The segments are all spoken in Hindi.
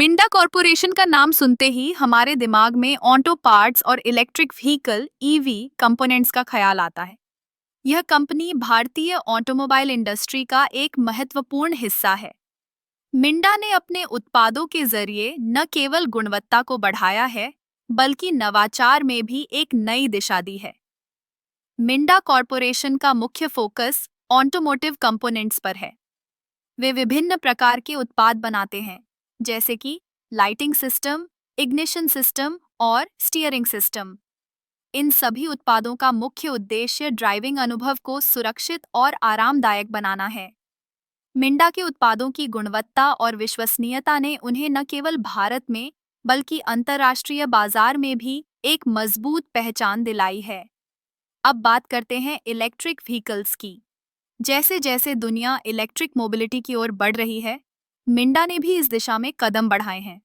मिंडा कॉरपोरेशन का नाम सुनते ही हमारे दिमाग में ऑटो पार्ट्स और इलेक्ट्रिक व्हीकल ईवी कंपोनेंट्स का ख्याल आता है। यह कंपनी भारतीय ऑटोमोबाइल इंडस्ट्री का एक महत्वपूर्ण हिस्सा है। मिंडा ने अपने उत्पादों के जरिए न केवल गुणवत्ता को बढ़ाया है, बल्कि नवाचार में भी एक नई दिशा दी है। मिंडा कॉरपोरेशन का मुख्य फोकस ऑटोमोटिव कंपोनेंट्स पर है। वे विभिन्न प्रकार के उत्पाद बनाते हैं, जैसे कि लाइटिंग सिस्टम, इग्निशन सिस्टम और स्टीयरिंग सिस्टम। इन सभी उत्पादों का मुख्य उद्देश्य ड्राइविंग अनुभव को सुरक्षित और आरामदायक बनाना है। मिंडा के उत्पादों की गुणवत्ता और विश्वसनीयता ने उन्हें न केवल भारत में, बल्कि अंतर्राष्ट्रीय बाजार में भी एक मजबूत पहचान दिलाई है। अब बात करते हैं इलेक्ट्रिक व्हीकल्स की। जैसे जैसे दुनिया इलेक्ट्रिक मोबिलिटी की ओर बढ़ रही है, मिंडा ने भी इस दिशा में कदम बढ़ाए हैं।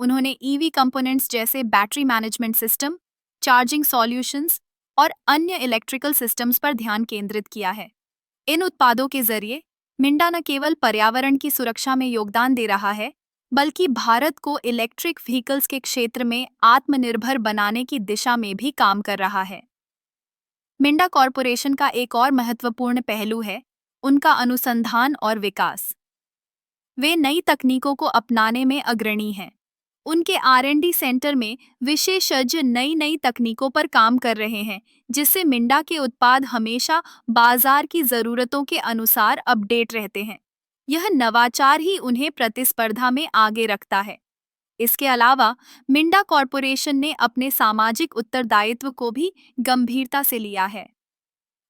उन्होंने ईवी कंपोनेंट्स जैसे battery management system, charging solutions और अन्य इलेक्ट्रिकल सिस्टम्स पर ध्यान केंद्रित किया है। इन उत्पादों के जरिए मिंडा न केवल पर्यावरण की सुरक्षा में योगदान दे रहा है, बल्कि भारत को इलेक्ट्रिक व्हीकल्स के क्षेत्र में आत्मनिर्भर बनाने की दिशा में भी काम कर रहा है। मिंडा कॉरपोरेशन का एक और महत्वपूर्ण पहलू है उनका अनुसंधान और विकास। वे नई तकनीकों को अपनाने में अग्रणी हैं। उनके R&D सेंटर में विशेषज्ञ नई नई तकनीकों पर काम कर रहे हैं, जिससे मिंडा के उत्पाद हमेशा बाजार की ज़रूरतों के अनुसार अपडेट रहते हैं। यह नवाचार ही उन्हें प्रतिस्पर्धा में आगे रखता है। इसके अलावा मिंडा कॉरपोरेशन ने अपने सामाजिक उत्तरदायित्व को भी गंभीरता से लिया है।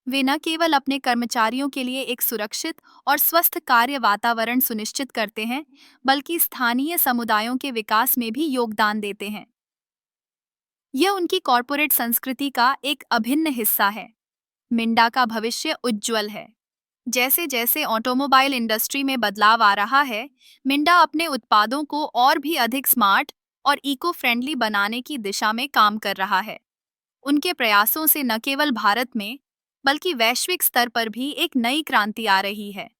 वे न केवल अपने कर्मचारियों के लिए एक सुरक्षित और स्वस्थ कार्य वातावरण सुनिश्चित करते हैं, बल्कि स्थानीय समुदायों के विकास में भी योगदान देते हैं। यह उनकी कॉरपोरेट संस्कृति का एक अभिन्न हिस्सा है। मिंडा का भविष्य उज्ज्वल है। जैसे जैसे ऑटोमोबाइल इंडस्ट्री में बदलाव आ रहा है, मिंडा अपने उत्पादों को और भी अधिक स्मार्ट और इको फ्रेंडली बनाने की दिशा में काम कर रहा है। उनके प्रयासों से न केवल भारत में, बल्कि वैश्विक स्तर पर भी एक नई क्रांति आ रही है।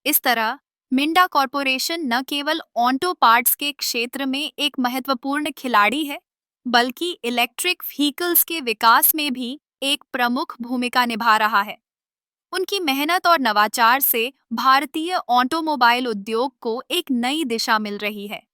इस तरह मिंडा कॉरपोरेशन न केवल ऑटो पार्ट्स के क्षेत्र में एक महत्वपूर्ण खिलाड़ी है, बल्कि इलेक्ट्रिक व्हीकल्स के विकास में भी एक प्रमुख भूमिका निभा रहा है। उनकी मेहनत और नवाचार से भारतीय ऑटोमोबाइल उद्योग को एक नई दिशा मिल रही है।